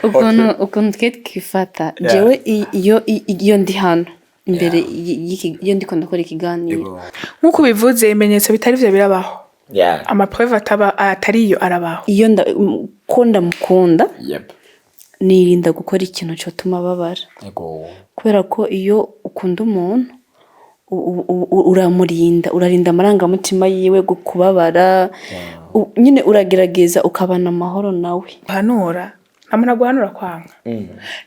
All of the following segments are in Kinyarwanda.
ukuntu twifata jewe iyo ndi hano imbere iyo ndiko ndakora ikiganiro nkuko bivuze ibimenyetso bitari byo birabaho amapreuve atariyo arabaho iyo ndamukunda nirinda gukora ikintu cyotuma babara kubera ko iyo ukunda umuntu urarinda amarangamutima yiwe kubabara nyine uragerageza ukabana amahoro nawe hanura ntamuna guhanura kwanga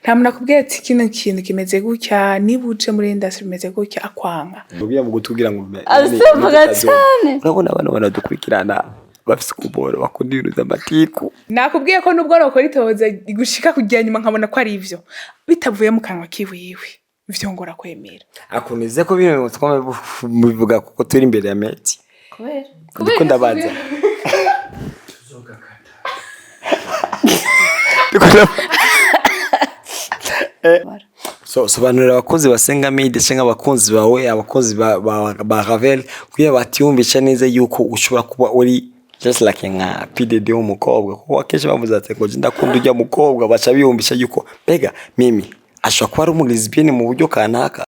ntamuna kubwira ati kino kintu kimeze gutya niba uje muri industry bimeze gutya akwanga ubiya mu gutubwira ngo asevuga cyane urabona abantu banadukurikirana bafise kubora bakunda ibintu by'amatiku nakubwiye ko nubwo rokora itoza gushika kujya nyuma nkabona ko ari ivyo bitavuye mu kanwa kiwiwe ivyo ngora kwemera akunize ko bino mubivuga kuko turi imbere ya meti kubera ndabaza sobanurira abakozi ba Sengaa Media cyangwa abakunzi bawe abakozi ba Ravelle kuya batiyumvisha neza yuko ushobora kuba uri just like nka PDD w'umukobwa kuko akenshi bavuze ati ngo ndakunda ujya mukobwa baca biyumvisha yuko mbega Mimi ashobora kuba ari umulesbienne mu buryo kanaka.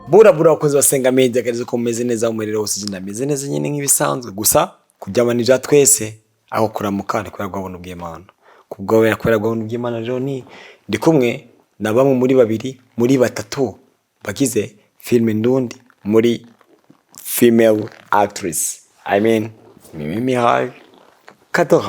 Bura abakozi ba Sengaa Media karizo ko meze neza umuriro wose ugenda meze neza nyine nk'ibisanzwe gusa kujyamanira twese aho kuramukana kubera gwabona ubw'Imana kubwo we yakwera gwabona ubw'Imana rero ni ndi kumwe na bamwe muri babiri muri batatu bagize film ndundi muri female actress Mimi Mireille Cadeaux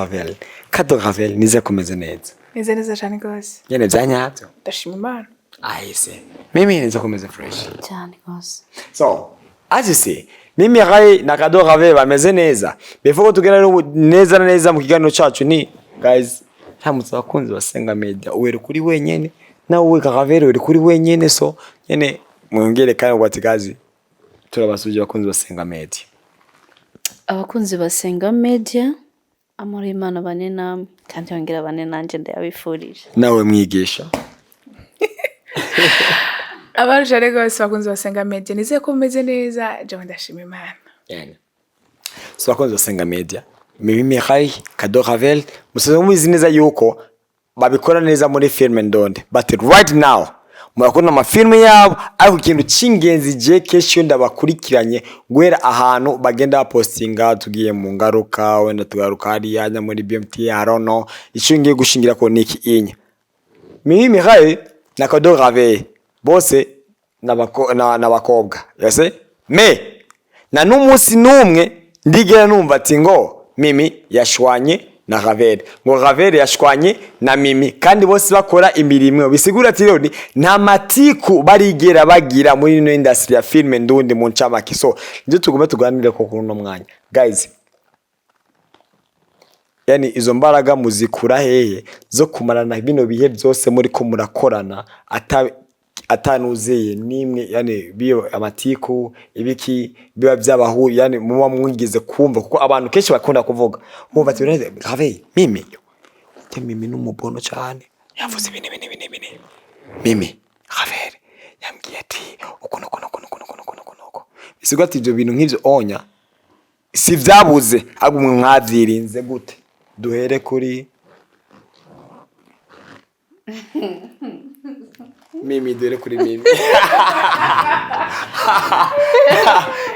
Ravelle nize kumeze neza cyane gose yene byanyabyo ndashima Imana ahise Mimi nize kumeze fresh cyane gose so as you see Mimi Mireille na Cadeaux Ravelle bameze neza before tugera neza mu kiganiro cyacu ni guys hamutse abakunzi ba Sengaa Media uwere kuri wenyene nawe we Ravelle uri kuri wenyene so nyene mwongere kandi gwatigazi turabasuje abakunzi ba Sengaa Media abakunzi ba Sengaa Media amore Imana bane namwe kandi yongera bane nanje ndabifurije nawe mwigisha abaruje rego bakunzi ba Sengaa Media nize ko meze neza je ndashima Imana yani so bakunzi ba Sengaa Media Mimi Mireille Cadeaux Ravelle musaza mubizi neza yuko babikora neza muri film ndonde but right now murakona amafilme yabo ariko ikintu cy'ingenzi je kesho ndabakurikiranye gwera ahantu bagenda bapostinga tugiye mu ngaruka wenda tugaruka hari yanya muri BMT I don't know ishingiye gushingira ko niki inya Mimi Mireille na Cadeaux Ravelle bose n'abakobwa yase me na n'umunsi numwe ndigera numva ati ngo Mimi yashwanye na Ravelle ngo Ravelle yashwanye na Mimi kandi bose bakora imirimo bisigura ati rero nta matiku barigera bagira muri ino industry ya film ndundi mu ncamake so nje tugume tuganire ko kuno mwanya guys yani izo mbaraga muzikura hehe zo kumarana bino bihe byose muri ko murakorana atanuzeye nimwe yani biyo amatiku ibiki biba byabahu yani muba mwigize kumva kuko abantu kenshi bakunda kuvuga umva ati Ravelle Mimi Mimi n'umubono cyane yavuze bine Mimi Ravelle yambwiye ati uko bisigwa ati ibyo bintu nk'ivyo onya si vyabuze agumwe mwavyirinze gute duhere kuri Mimi dore kuri Mimi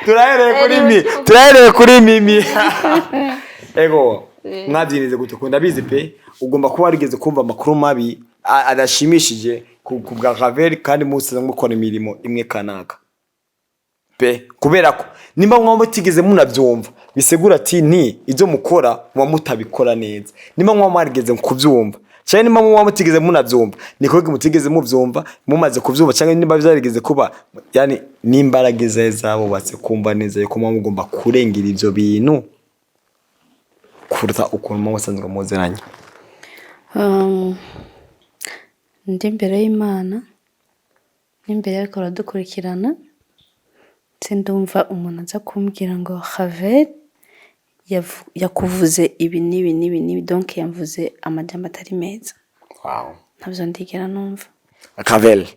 turahere kuri Mimi ego mwabyinize gute ko ndabizi pe ugomba kuba warigeze kumva amakuru mabi adashimishije ku bwa Ravelle kandi musaza mukora imirimo imwe kanaka pe kubera ko nimba mwamutigeze munabyumva bisegura ati ni ibyo mukora mutabikora neza nimba mwarigeze kubyumva cyane nimba mutigeze munabyumva niko mutigeze mubyumva mumaze kubyumva cyangwa nimba byarigeze kuba yani nimbarageze zabo batse kumva neza yuko mugomba kurengera ibyo bintu kuruta ukuntu musanzwe muzeranye ndi imbere y'Imana n'imbere y'ako radukurikirana ndumva umuntu aza kumbwira ngo Ravelle yakuvuze ibi nibi donc yamvuze amajambo atari meza wow ntabyo ndigera numva Ravelle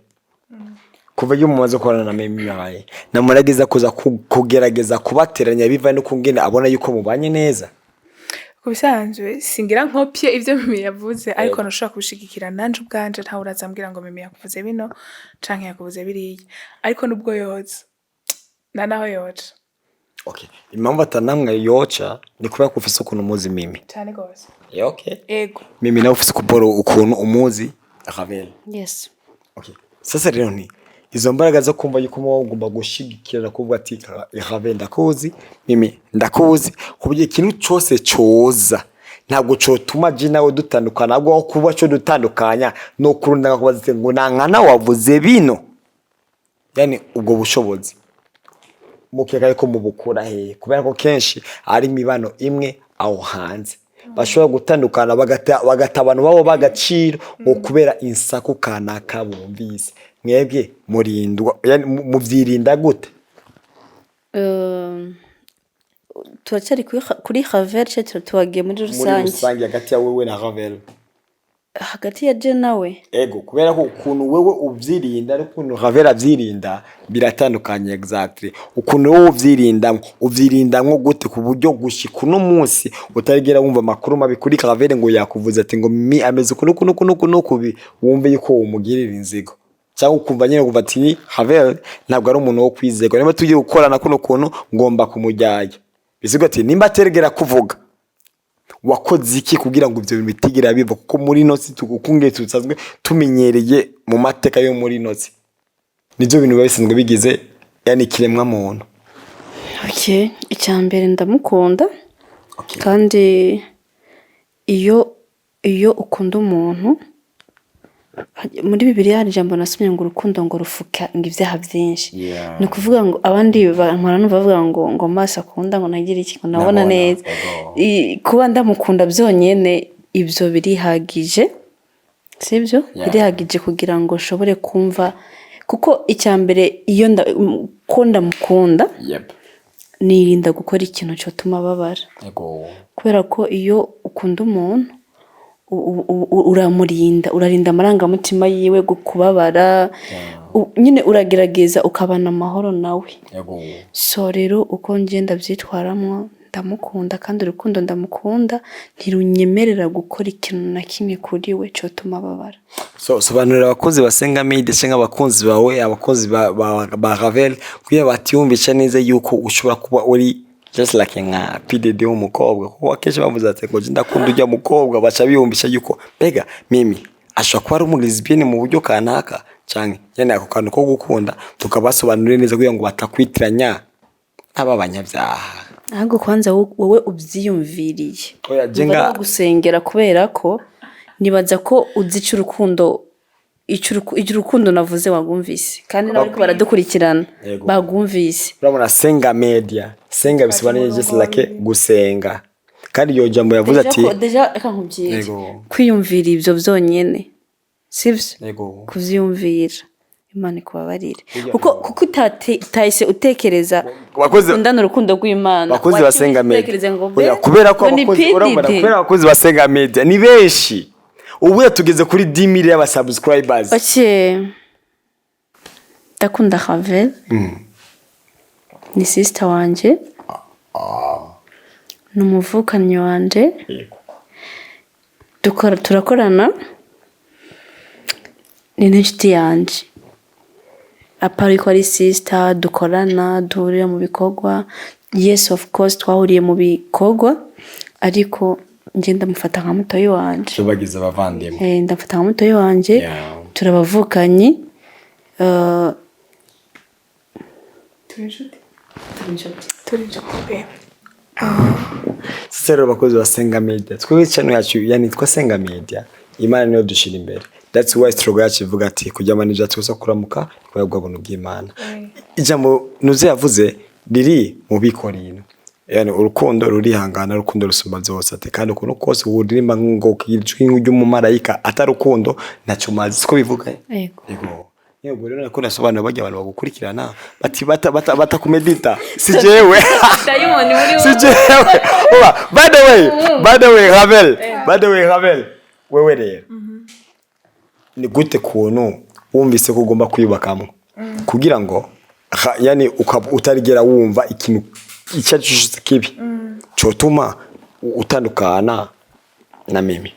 kuva iyo mumaze korana na Mimi Mireille namurageza kuza kugerageza kubateranya biva no kungene abona yuko mubanye neza kubisanzwe singira nkopye ivyo Mimi yavuze ariko nashaka kubishigikira nanje ubwanje nta urazambwira ngo Mimi yakuvuze bino canke yakuvuze biriya ariko nubwo yoza naho yoca. Okay, impamvu atanamwe yoca ni kubera ko ufise ukuntu umuzi Mimi cyane gose. Okay. Ego. Mimi nawe ufise kuboro ukuntu umuzi Ravelle. Yes. Okay. Sasa rero ni izo mbaraga zo kumva yuko ugomba gushigikira kuvuga ati Ravelle ndakuzi, Mimi ndakuzi, kuburyo ikintu cyose coza ntabwo cotuma je nawe dutandukana ahubwo kuba cyo dutandukanya no kurunda kubaza ngo nankana wavuze bino. Yani ubwo bushobozi mukeka ko mubukura he kubera ko kenshi ari imibano imwe aho hanze bashobora gutandukana bagata abantu babo bagaciro ngo kubera insaku kanaka bumvise mwebwe murindwa yani muvyirinda gute turacyari kuri Ravelle cyo tuwagiye muri rusange hagati ya wewe na Ravelle hagati ya je nawe ego kubera ko ukuntu wewe uvyirinda ariko ukuntu Ravelle avyirinda biratandukanye exactly ukuntu wowe uvyirindamwo gute ku buryo gushika no munsi utarigera wumva amakuru mabi kuri Ravelle ngo yakuvuza ati ngo Mimi ameze kuno kubi wumve yuko umugirira inzigo cyangwa ukumva nyine kuva ati Ravelle ntabwo ari umuntu wo kwizego niba tugiye gukorana kuno kuntu ngomba kumujyaya bizigo ati nimba atergera kuvuga wakoze iki kugira ngo ivyo bintu bitigira biva kuko muri nosi tugukunge tutazwe tumenyereye mu mateka yo muri nosi nivyo bintu bisanzwe bigize yani kiremwa muntu. Okay, icyambere ndamukunda. Okay. Kandi iyo ukunda umuntu muri Bibiliya hari ijambo nasomye ngo urukundo ngo rufuka ngo ivyaha byinshi. Ni kuvuga ngo abandi bampora bavuga ngo maso akunda ngo nagira iki ngo nabona neza. Kuba ndamukunda byonyene ivyo birihagije. Sibyo? Birihagije kugira ngo shobore kumva kuko icyambere iyo ndamukunda. Yep. Nirinda gukora ikintu cyo tuma babara. Yego. Kubera ko iyo ukunda umuntu urarinda amarangamutima yiwe kubabara nyine uragerageza ukabana amahoro nawe. Yego. So rero uko ngenda byitwaramwo ndamukunda kandi urukundo ndamukunda ntirunyemerera gukora ikintu na kimwe kuri we cyo tuma babara. So sobanurira abakozi basenga media cyangwa abakozi bawe abakozi ba Ravelle kuya batiyumvisha neza yuko ushobora kuba uri just like nka PDD w'umukobwa kuko akeje bavuze ati ngo ndakunda ujya mukobwa bacha biyumvisha yuko mbega Mimi ashobora kuba ari umulesbienne mu buryo kanaka cyane yani ako kantu ko gukunda tukabasobanurira neza kugira ngo batakwitiranya ababanyabyaha. Ahubwo kwanza wowe ubyiyumviriye oya jenga gusengera kubera ko nibaza ko uzica urukundo urukundo navuze wagumvise kandi nabo baradukurikirana bagumvise. Urabona senga bisobanuye just like gusenga kandi iyo jambo yavuze ati deja reka nkubwire kwiyumvira ibyo byonyene sivyo kuvyumvira Imana ikubabarire kuko utahise utekereza undana urukundo rw'Imana bakozi basenga media kubera ko abakozi basenga media ni benshi ubu tugeze kuri 10,000 y'abasubscribers. Okay, ndakunda Ravelle ni sister wanje n'umuvukanyi wanje turakorana ni n'inshuti yanje apari ko ari sister dukorana duhurira mu bikorwa. Yes of course twahuriye mu bikorwa ariko nje ndamufata nka mutoyi wanje tubagize abavandimwe ndamufata nka mutoyi wanje turabavukanyi Sero bakozi basenga media twebwe channel yacu yani twasenga media Imana niyo dushira imbere. That's why struggle yacu ivuga ati kujya manija tuza kuramuka kwabwa buntu bw'Imana. Ijambo nuze yavuze riri mu bikorino yani urukundo rurihangana urukundo rusumba byose ate kandi ukuntu kose uburimba ngo kijwi nk'umumarayika atarukundo ntacyo mazi ko bivuga. Yego rero nako nasobanura bajya abantu bagukurikirana bati bata kumedita si jewe si jewe by the way Ravelle wewe rero ni gute kuntu wumvise ko ugomba kwiyubakamo kugira ngo yani utarigera wumva ikintu icyo kibi cyotuma utandukana na Mimi.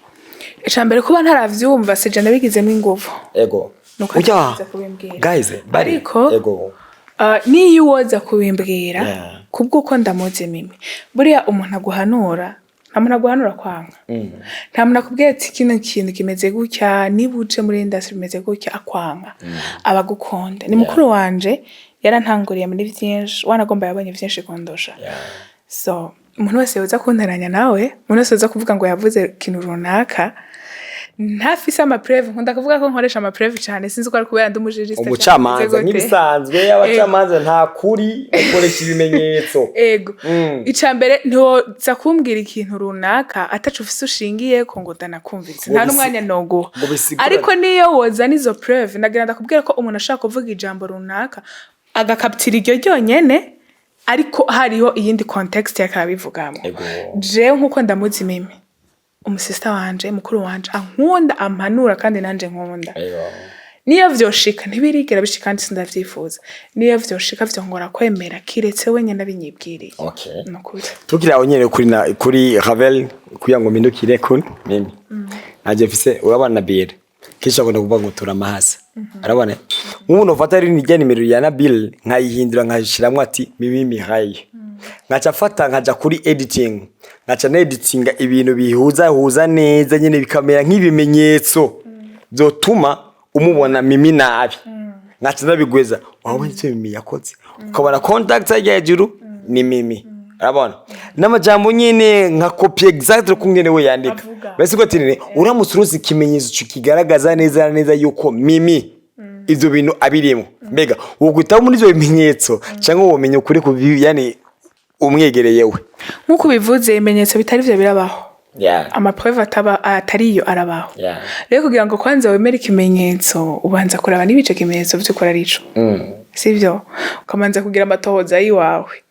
Icambere kuba ntaravyumva sije nabigizemo inguvu. Ego. Nuko guys, ariko ego. Niyo woza kubimbwira kubwuko ndamuze Mimi. Buriya umuntu aguhanura, nta muntu aguhanura kwanga. Nta muntu akubwiye ati kino kintu kimeze gutya, niba uje muri industry bimeze gutya akwanga. Abagukunda. Ni mukuru wanje yarantanguriye muri byinshi, wanagomba yabonye byinshi kondosha. So, umuntu wese yoza kuntaranya nawe, umuntu wese yoza kuvuga ngo yavuze kintu runaka, ntafise amapreve, nkunda kuvuga ko nkoresha amapreve cyane, sinzi ko ari kubera ndi umujuriste. Umucamanza nk'ibisanzwe abacamanza nta kuri ukoresha ibimenyetso. Ego. Icambere ntiwoza kumbwira ikintu runaka atacu ufise ushingiye ko ngo ndanakumvise. Nta numwanya nogo. Ariko niyo woza nizo preve, nagira ndakubwira ko umuntu ashaka kuvuga ijambo runaka agakaptira iryo ryonyene, ariko hariho iyindi context yakabivugamo. Je nkuko ndamuzi Mimi, umusista wanje, mukuru wanje ankunda ampanura kandi nanje nkunda. Niyo vyoshika ntibirigera bishika kandi sindavyifuza. Niyo vyoshika vyongora kwemera kiretse wenye nabinyibwiriye. Nukuri. Tukira onyene kuri Ravelle kuya ngo mindukire kuri Mimi. Naje mfise urabana Bill. Kisha ngo ndakuvuga ngo turamahasa. Arabone umuntu ufata ari nijya nimero ya Nabil nkayihindura nkayishiramwe ati Mimi Mireille. Ngaca fata nkaja kuri editing. Ngaca na editinga ibintu bihuza neza nyene bikamera nk'ibimenyetso byotuma umubona Mimi nabi. Ngaca nabigweza wabonye icyo Mimi yakoze. Ukabona contact ya hejuru ni Mimi. Arabona n'amajambo nyene nka copy exact kungene we yandika. Bese ko tinene uramutse uruzi kimenyetso kigaragaza neza yuko Mimi ivyo bintu abirimo. Mbega ugutaho muri ivyo bimenyetso cyangwa womenye ukuri ku yani umwegereye we. Nkuko bivuze ibimenyetso bitari byo birabaho. Amapreve atariyo arabaho. Rero kugira ngo kwanza wemere ikimenyetso ubanza kuraba nibice kimenyetso by'ukora rico. Sivyo? Ukamanza kugira amatohoza yiwawe.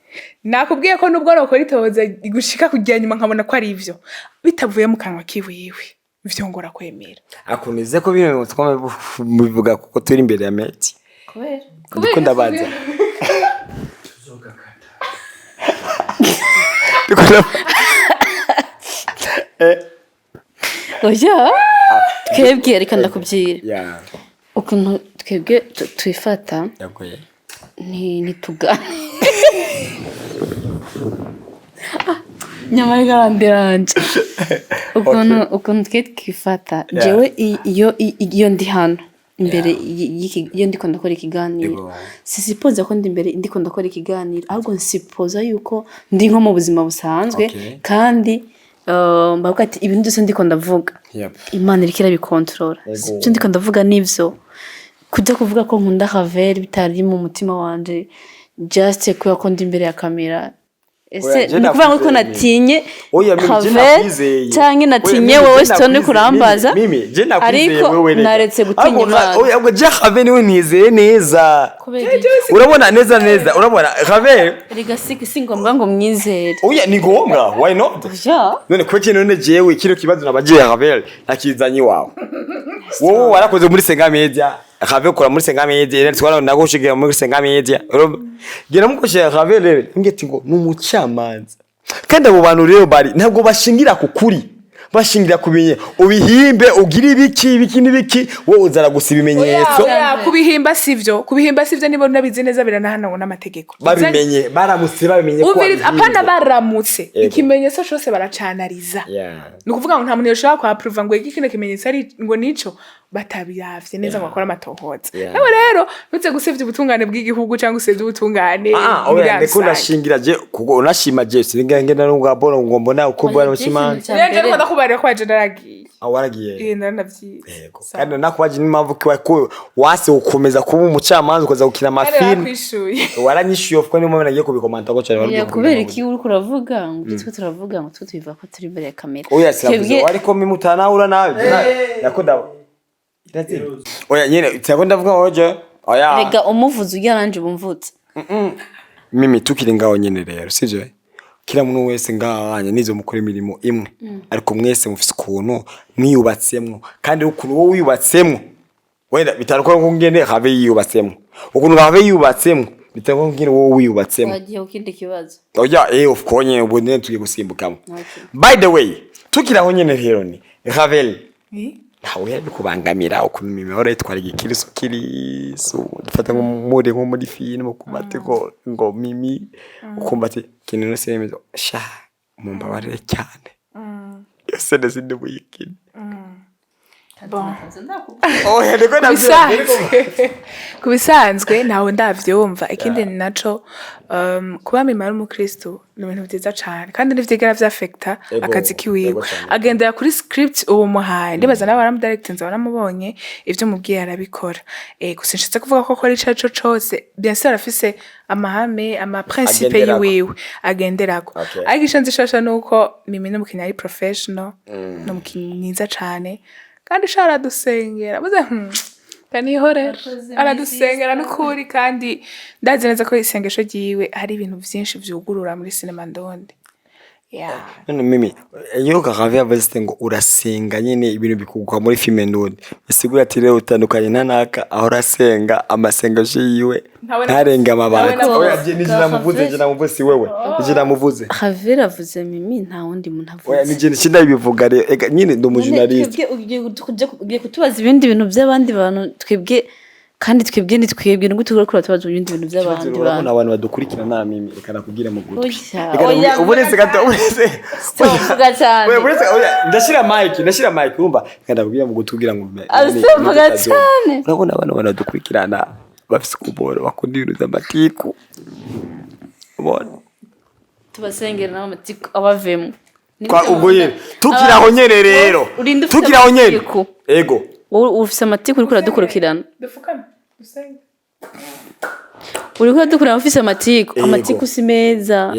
Nakubwiye ko nubwo roko ritohoza gushika kujya nyuma nkabona ko ari ivyo bitavuye mu kanwa kiwiwe ivyo ngora kwemera. Akunize ko bino twama bivuga kuko turi imbere ya meti. Kubera ndabaza. Oya twebwe reka ndakubyira ukuntu twebwe twifata ntitugane nyamara garandiranje ukuntu twe twifata jewe iyo ndi hano imbere iyo ndiko ndakora ikiganiro sisipoza ko ndi imbere ndiko ndakora ikiganiro ahubwo nsipoza yuko ndi nko mu buzima busanzwe kandi mbavuga ati ibintu byose ndiko ndavuga Imana iriko irabikontrola ibyo ndiko ndavuga nivyo kujya kuvuga ko nkunda Ravelle bitari mu mutima wanje just kuba ko ndi imbere ya kamera ese nukuvuga ko natinye Ravelle cyangwa natinye wowe stone kurambaza ariko naretse gutinya Imana oya je Ravelle niwe nizeye neza urabona neza urabona Ravelle rigasiki singombwa ngo mwizere oya ni ngombwa why not none ko kinone jewe kiro kibazo nabagiye Ravelle nakizanye wawe wowe warakoze muri Sengaa Media Ravelle kora muri Sengaa Media rero twara nagushigira muri Sengaa Media gera mukoshye Ravelle ngeti ngo numucamanza kandi abo bantu rero bari ntabwo bashingira ku kuri bashingira kubiye ubihimbe ugira ibiki nibiki wowe uzara gusiba imenyetso kubihimba sivyo nibo nabizi neza biranahana n'amategeko babimenye baramutse babimenye ko apana baramutse ikimenyetso cyose baracanariza nukuvuga ngo nta muntu yoshaka kwa approve ngo iki kino kimenyetso ari ngo nico batabiravye neza ngo akora amatohoza nawe rero nutse gusevya ubutungane bw'igihugu cyangwa usevya ubutungane ndeko nashingira je kuko unashima je singa narungabona ngo mbona uko bwana mushimanza rero ndakubara ko aje ndaragiye awaragiye ndanavyi kandi nakwaje n'impamvu ko wase ukomeza kuba umucamanza ukoza gukina amafilm waranyishuye of ko ni moment nagiye kubikomanta ko cyane warubwo kubera iki uri kuravuga ngo twe turavuga ngo twe tubiva ko turi imbere ya kamera oya siravuze ariko mimutana ura nawe nakoda oya nyene cyako ndavuga hoje oya rega umuvuzi ugaranje bumvutse Mimi tukiri ngaho nyene rero sije kila muntu wese ngahanye nizo mukora imirimo imwe ariko mwese mufise ukuntu mwiyubatsemwo kandi ukuntu wowe wiyubatsemwo wenda bitaruko ngene have yubatsemo ukuntu have yubatsemo bitaruko ngene wowe wiyubatsemo wagiye ukindi kibazo oya of konye ubone tugiye gusimbukamo by the way tukiraho nyene rero ni Ravelle ntawe yabikubangamira ukuntu Mimi ora itwara ikiriso dufata nko muri film kumateko ngo Mimi ukumva ati kintu no semezo sha mumbabarire cyane yose ndazinde buyikini bon kubisanzwe ntawe ndavyumva ikindi ni naco kuba Mimi ari umukristo ni ibintu byiza cyane kandi n'ivyigera vyafecta akazi kiwiwe agendera kuri script uwo muhaye ndibaza nawe baramudirectinze baramubonye ivyo mubwiye arabikora gusa nshatse kuvuga ko akora icaco cose bien sûr arafise amahame ama principe yiwiwe agenderako ariko icyo nzishasha nuko Mimi n'umukinnyi ari professional n'umukinnyi mwiza cyane kandi shara dusengera muze kanihorera aradusengera n'ukuri kandi ndazi neza ko isengesho ryiwe hari ibintu byinshi vyugurura muri sinema ndonde none Mimi iyo Ravelle yavuze ngo urasenga nyine ibintu bikugwa muri filme ndonde bisigura ati rero utandukanye nanaka aho urasenga amasengesho yiwe ntarenga amabati oya nije namuvuze si wewe nije namuvuze Ravelle avuze Mimi nta wundi muntu avuze oya nije ndabivuga rero nyine ndo umujurnaliste ugiye kutubaza ibindi bintu by'abandi bantu twebwe kandi twebwe nitwebwe ngo tugura kuri tubazo ibindi bintu by'abandi bantu abantu badukurikira na Mimi reka nakubwira mu gutwi uburetse gato uburetse vuga cyane uburetse ndashira mic urumva kandi nakubwira mu gutwi kugira ngo vuga cyane urabona abantu badukurikirana bafise kubora bakunda ibintu by'amatiku ubona tubasengera nawe amatiku abavemo kwa ubwo yene tukiraho nyene rero tukiraho nyene ego ufise amatiku uri kuradukurikirana dufukame dusenge uri kuradukurikirana ufise amatiku si meza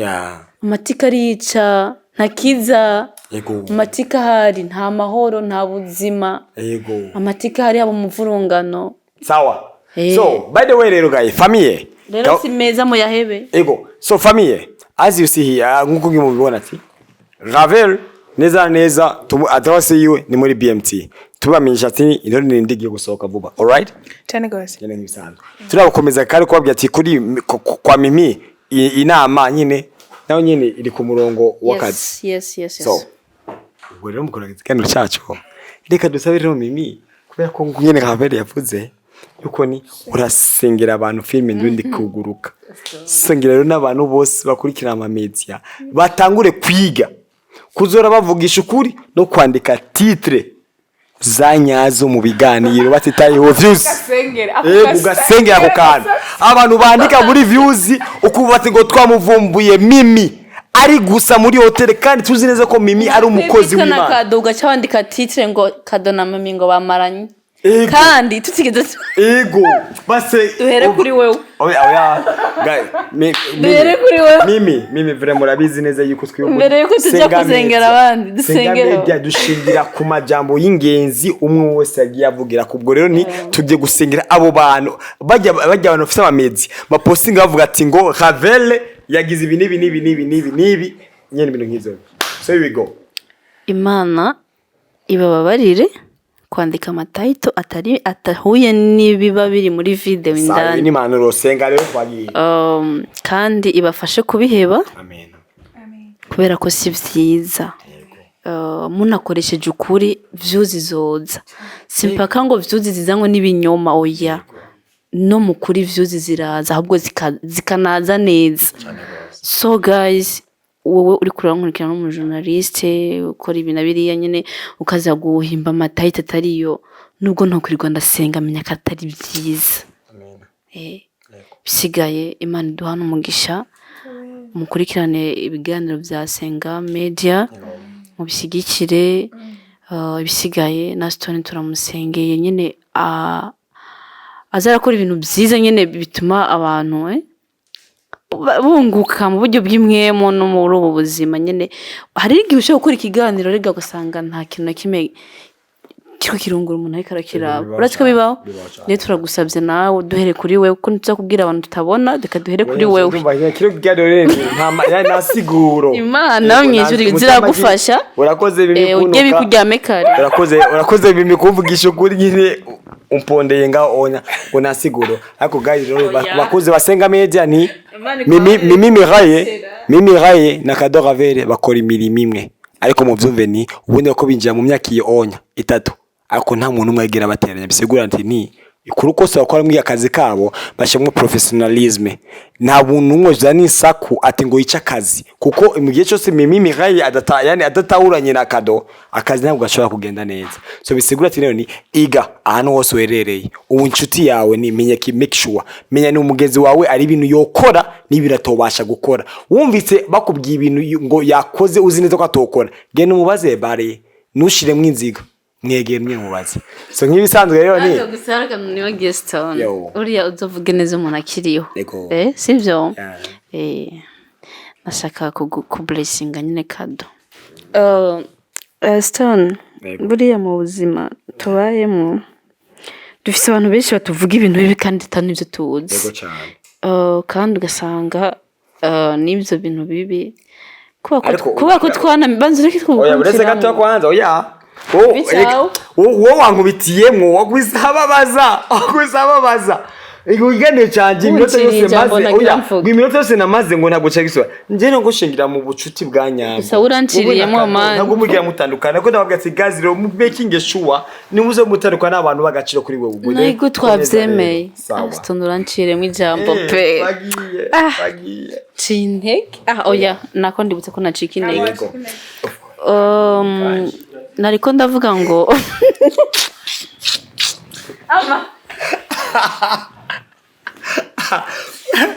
amatiku arica ntakiza amatiku ahari nta mahoro nta buzima amatiku ahari haba umuvurungano sawa so by the way rero guys famille rero si meza mu yahebe ego so famille as you see here nkuko ngimubibona ati Ravelle neza adresse yiwe ni muri BMT tubamenyesha ati ino ni ndigiye gusohoka vuba all right cyane gose cyane nk'ibisanzwe turabakomeza kandi kubabwira ati kuri kwa Mimi inama nyine naho nyine iri ku murongo w'akazi yes so ubwo rero mukora ikiganiro cyacu reka dusabe rero Mimi kubera ko nyine Ravelle yavuze yuko ni urasengera abantu filme ndindi kuguruka sengera rero n'abantu bose bakurikira ama media batangure kwiga kuzora bavugisha ukuri no kwandika titre zanyazo mu biganiro batitayeho views ugasengera ako kantu abantu bandika muri views ukubati ngo twamuvumbuye Mimi ari gusa muri hotel kandi tuzi neza ko Mimi ari umukozi w'Imana Cadeaux gacha wandika titre ngo Cadeaux na Mimi ngo bamaranye kandi tutigeze ego base duhere kuri wewe oya guys duhere kuri wewe Mimi vraiment murabizi neza yuko twiyumva mbere yuko tujya kuzengera abandi dusengera dushingira ku majambo y'ingenzi umwe wese yagiye avugira kubwo rero ni tujye gusengera abo bantu bajya abantu bafite amamezi bapostinga bavuga ati ngo Ravelle yagize ibi nibi nyene ibintu nk'izo so here we go Imana ibababarire kwandika amataito atahuye nibiba biri muri video indani ni mano rosenga rero twagiye kandi ibafashe kubiheba amen kubera ko si vyiza munakoresheje ukuri views zoza simpaka ngo views zizango nibinyoma oya no mukuri views ziraza ahubwo zikanaza neza so guys wowe uri kurankurikira no mu journaliste ukora ibintu biriya nyene ukaza guhimba amataita atariyo nubwo nto kuri Rwanda senga menya katari byiza bisigaye Imana duhana umugisha mukurikirane ibiganiro bya Sengaa media mubishyigikire ibisigaye na Stone turamusengeye nyene azarakora ibintu byiza nyene bituma abantu bunguka mu buryo bw'imwemo no muri ubu buzima nyene hari igihe ushobora gukora ikiganiro rega gusanga nta kintu na kimwe kiko kirungura umuntu ariko arakiraba uracyo bibaho rero turagusabye nawe duhere kuri wewe ko ntuza kubwira abantu tutabona reka duhere kuri wewe kiro kiganiro nta siguro Imana mwijuri ziragufasha urakoze bimwe ugiye bikuryame kare urakoze bimwe kumvugisha ukuri nyine umpondeye ngaho onya unasiguro ariko guys rero bakuze basenga media ni Mimi Mireille na Cadeaux Ravelle bakora imirimo imwe ariko mu byumve ni ubundi ko binjira mu myaka iyo onya 3 ariko nta muntu umwe agira bateranya bisigura nti ni ikuru kose bakora mu akazi kabo bashimwe professionalisme nta buntu umwe zani saku ati ngo yica akazi kuko mu gihe cyose Mimi Mireille adatahuranye na Cadeaux akazi ntabwo gashobora kugenda neza so bisigura ati rero ni iga ahantu hose werereye ubu inshuti yawe ni menye ki make sure menya ni umugezi wawe ari ibintu yokora nibiratobasha gukora wumvise bakubwiye ibintu ngo yakoze uzi neza ko atokora genda umubaze bare nushire mwinziga mwegere mubaze so nk'ibisanzwe rero ni gusaraka niyo Gaston uriya uzovuge neza umuntu akiriho sivyo nashaka ku blessinga nyine Cadeaux Gaston buriya mu buzima tubayemo dufite abantu benshi batuvuga ibintu bibi kandi tanivyo tuzi kandi ugasanga n'ibyo bintu bibi kuba ko twana banzure kitwo oya bureze gato kwanza oya wowe wankubitiyemo wagusababaza igugane cyanje iminota yose maze oya iminota yose namaze ngo ntabwo cyagiswa nje no gushingira mu bucuti bwa nyambo gusa uranciriyemo man ntabwo mugira mutandukana ko ndavuga ati guys rero mu making sure nimuze mutandukana n'abantu bagaciro kuri wewe ubwo nayiko twavyemeye Gaston uranciriyemo ijambo pe bagiye cinteke oya nako ndibutse ko nacika intege nariko ndavuga ngo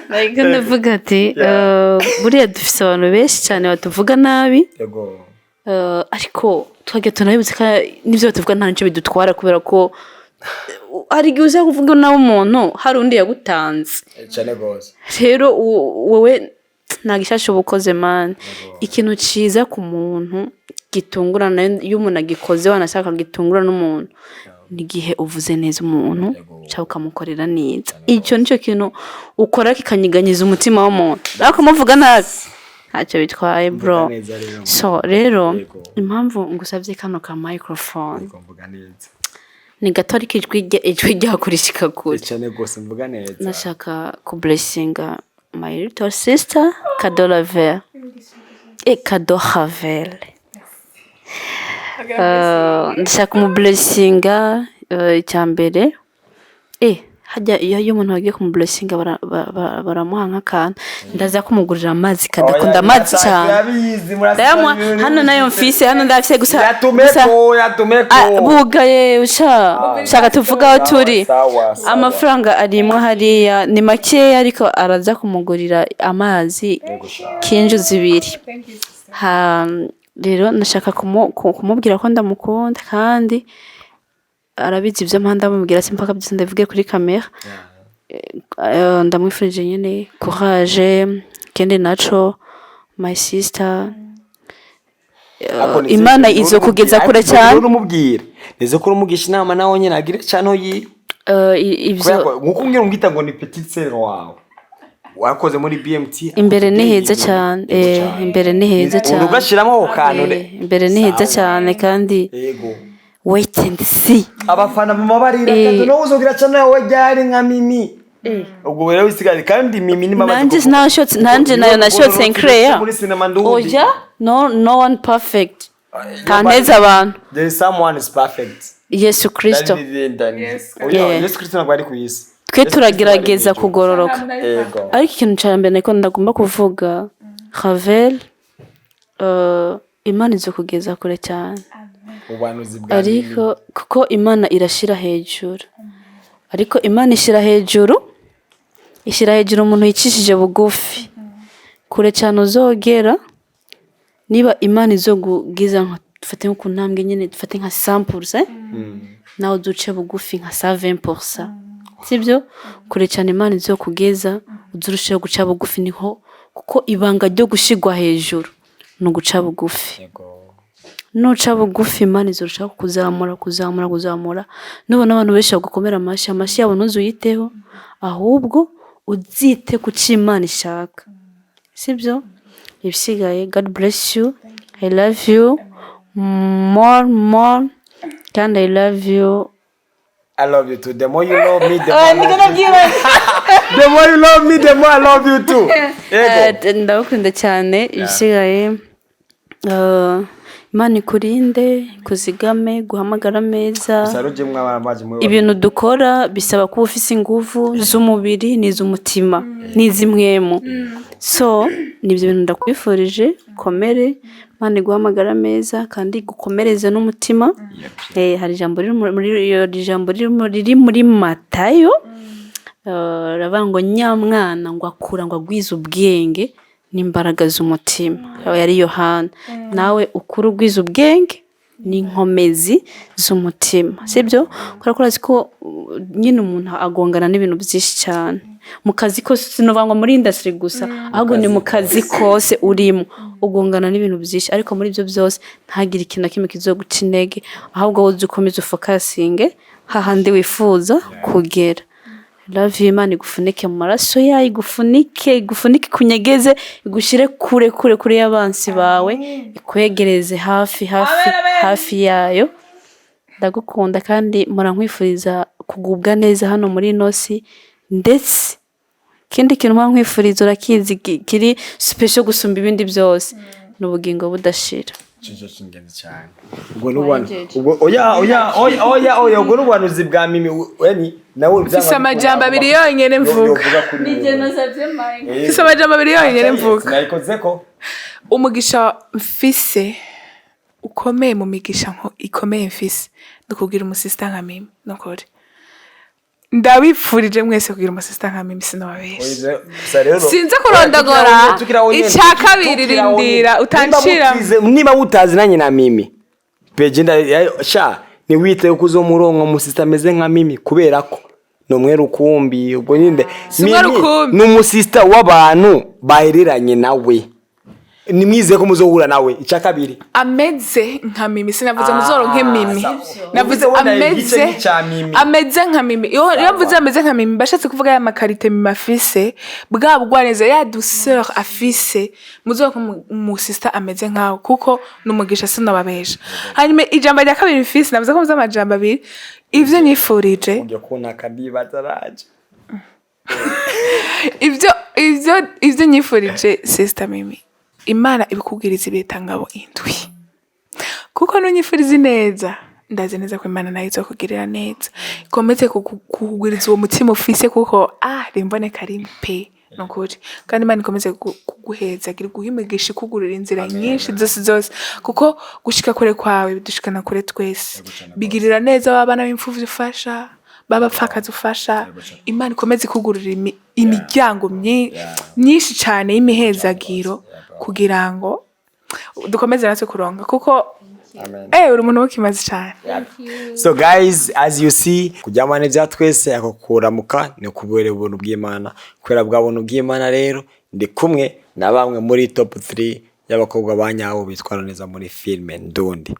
nariko ndavuga ati buriya dufise abantu benshi cyane batuvuga nabi ariko twage tunabibutse ko nivyo batuvuga nta nico bidutwara kubera ko ari giuza kuvuga nawe umuntu hari undi yagutanze cyane gose rero wowe nagishasho bukoze man ikintu ciza ku muntu gitungurana iyo umuntu agikoze wanashaka gitungura n'umuntu nigihe uvuze neza umuntu cyangwa ukamukorera neza icyo nico kintu ukora kikanyiganyiza umutima w'umuntu ariko muvuga nabi ntacyo bitwaye bro so rero impamvu ngusavye kano ka microphone ni gato ariko ijwi ryakurishika kure cyane gose mvuga neza nashaka ku blessinga my little sister Cadeaux Ravelle Cadeaux Ravelle ndashaka mu blessinga icyambere hajya iyo umuntu wagiye ku blessinga baramuha nk'akantu ndaza kumugurira amazi kadakunda amazi cyane ndayamwa hano nayo mfise hano ndafise gusa yatumeko bugaye ushaka tuvugaho turi amafaranga arimwe hariya ni makeya ariko araza kumugurira amazi kinjuza 2 rero nashaka kumubwira ko ndamukunda kandi arabizi ibyo mpanda mubwira simpaka byose ndavuge kuri kamera ndamwifurije nyine courage kende naco my sister Imana izo kugeza kure cyane urumubwira neze ko urumugisha inama nawe nyine agire cyane ivyo nkuko ngira ngita ngo ni petite sœur wawe wakoze muri BMT imbere ni heza cyane imbere ni heza cyane urugashiramo kantu imbere ni heza cyane kandi yego wait and see abafana mu mabarira kandi no uzogira cyane wowe ryari nka Mimi ubwo rero wisigaye kandi Mimi ni mama nanje nayo nashotse increya oya no one perfect kaneza abantu there is someone is perfect Yesu Kristo Yesu Kristo nagwari ku isi twe turagerageza kugororoka ariko ikintu cyambere niko ndagomba kuvuga Ravelle Imana izo kugeza kure cyane ariko kuko Imana irashira hejuru ariko Imana ishira hejuru umuntu yicishije bugufi kure cyane uzogera niba Imana izogugiza nka dufate nko ntambwe nyine dufate nka 100% nawe duce bugufi nka 20% sibyo kure cyane Imana izokugeza uzurusheho guca bugufi niho kuko ibanga ryo gushigwa hejuru no guca bugufi nuca bugufi Imana izurushaho kuzamura nubona abantu benshi bagukomera amashi yabo ntuzuyiteho ahubwo uzite ku Imana ishaka sibyo ibisigaye God bless you I love you more and I love you I love you too. The more you love me, the more the more you love me, the more I love you too. Ndagukunda cyane ibisigaye Imana ikurinde kuzigame guhamagara meza ibintu dukora bisaba kuba ufise inguvu z'umubiri n'iz'umutima n'iz'imwemu so nibyo bintu ndakwifurije komere Imana iguhamagara meza kandi gukomereze n'umutima hari ijambo riri muri Matayo ravango nyamwana ngo akura ngo agwiza ubwenge n'imbaraga z'umutima yari Yohana nawe ukuru ugwiza ubwenge n'inkomezi z'umutima sibyo kurazi ko nyine umuntu agongana n'ibintu byinshi cyane mu kazi kose sinovangwa muri industry gusa ahubwo ni mu kazi kose urimo ugongana n'ibintu byinshi ariko muri ibyo byose ntagire ikintu na kimwe kizoguca intege ahubwo wowe ukomeze focusinge hahandi wifuza kugera Love Imana igufunike mu maraso yayo igufunike kunyegeze igushire kure y'abansi bawe ikwegereze hafi yayo ndagukunda kandi mpora nkwifuriza kugubwa neza hano muri nosi ndetse kindi kintu mpora nkwifuriza urakizi kiri special gusumba ibindi byose n'ubugingo budashira Chicho chingenzi cyane. Ubwo n'ubuhanuzi bwa Mimi yani nawe byanga amajambo abiri yonyene mvuga. Nije nasavye mine. Amajambo abiri yonyene mvuga. Nayikozeko. Umugisha mfise ukomeye mu migisha nko ikomeye mfise ndukubwira umusista nka Mimi nokore. Ndabipfurije mwese kugira umusista nka Mimi sinababesha. Sinze kurondagora icakabiri rindira utanshira niba utazi nanye na Mimi pegenda sha ni wite ukuzo murongo umusista ameze nka Mimi kubera ko no mwe rukumbi ubwo nyinde n'umusista w'abantu bahereranye nawe nimwize ko muzohura nawe icakabiri ameze nka Mimi sinavuze muzoro nke Mimi navuze ameze nka Mimi yo yavuze ameze nka Mimi bashatse kuvuga ya makarite Mimi afise bwa bugwaneza ya douceur afise muzoro mu sister ameze nkaho kuko numugisha sinababesha hanyuma ijambo rya kabiri mfise navuze ko muzamajambo abiri ivyo nifurije ujye kuna kadiba taraje ivyo nifurije sister Mimi Imana ibikubwiriza ibitangabo indwi kuko nunyifuriza neza ndaze neza ko Imana nayo izokugirira neza ikomeze kukugwiriza uwo mutima ufise kuko rimbone karimpe nokuri kandi Imana ikomeze kuguheza gira guhimigisha kugurira inzira nyinshi zose kuko gushika kure kwawe bidushikana kure twese bigirira neza abana b'imfuvyi ufasha baba pfakazi ufasha Imana ikomeze kugurira imiryango myinshi cyane y'imihezagiro kugira ngo dukomeze natwe kuronga kuko uri umuntu w'ikimazi cyane. So guys, as you see kujyamana bya twese akokuramuka ni kubere ubuntu bw'Imana kwera bwabuntu bw'Imana rero ndi kumwe na bamwe muri top 3 y'abakobwa banyaho bitwara neza muri filme ndundi.